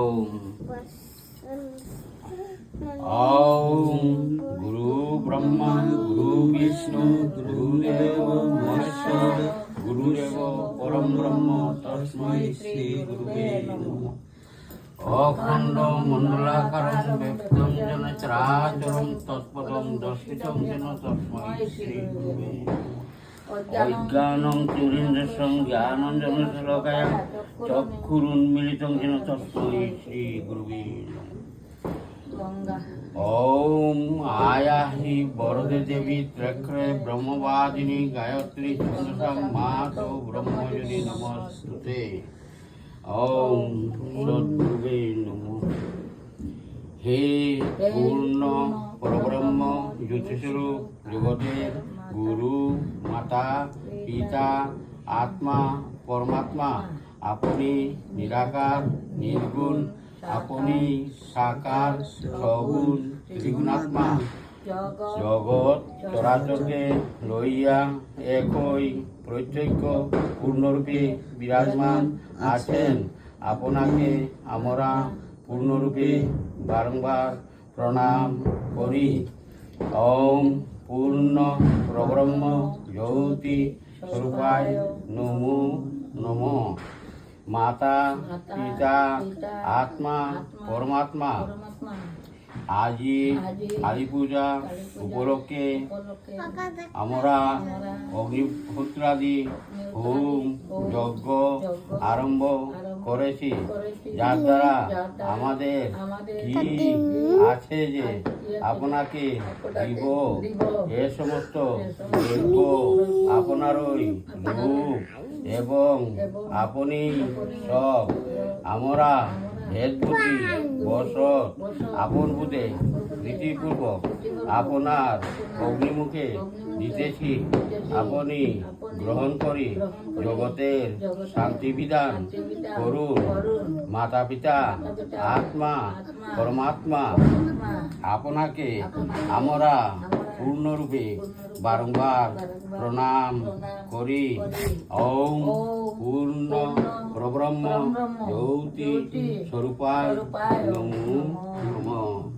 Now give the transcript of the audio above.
ओम गुरु ब्रह्मा गुरु विष्णु गुरुदेव महेश्वर गुरुदेव परम ब्रह्म तस्मै श्री गुरुवे नमः। अखंड मंडलाकारं व्यक्तं येन चराचरं तत्पदं दर्शितं येन तस्मै श्री गुरुवे नमः। अज्ञानं तिमिरं ज्ञानाञ्जनशलाकया चक्षुरुन्मीलितं येन तस्मै श्री गुरुवे नमः। ओम आयाहि वरदे देवी त्रैक्रे ब्रह्मवादिनी गायत्री छन्दसा मातो ब्रह्मजनी नमस्तुते। ओम सद्गुरुवे नमः। हे पूर्ण परब्रह्म ज्योतिस्वरूप जगतेर गुरु माता पिता आत्मा परमात्मा আপনি নিরাকার নির্গুণ আপনি সাকার সগুণ ত্রিগুণাত্মা জগৎ চরাচরকে লইয়া একই প্রত্যক্ষ পূর্ণরূপে বিরাজমান আছেন। আপনাকে আমরা পূর্ণরূপে বারংবার প্রণাম করি। ওম পূর্ণ পরব্রহ্ম জ্যোতি স্বরূপায় নমো নমঃ। মাতা পিতা আত্মা পরমাত্মা আজি কালী পূজা উপলক্ষে আমরা অগ্নিহোত্রাদি হোম যজ্ঞ আরম্ভ করেছি, যার দ্বারা আমাদের কি আছে যে আপনাকে দিব। এ সমস্ত যজ্ঞ আপনারই রূপ এবং আপনি সব। আমরা হেদবুদ্ধি বসত আপন বুধে রীতিপূর্বক আপনার অগ্নিমুখে দিতেছি। আপনি গ্রহণ করি জগতের শান্তি বিধান করুন। মাতা পিতা আত্মা পরমাত্মা আপনাকে আমরা পূর্ণরূপে বারংবার প্রণাম করি। ওম পূর্ণ পরব্রহ্ম জ্যোতি স্বরূপায় নমো নমঃ।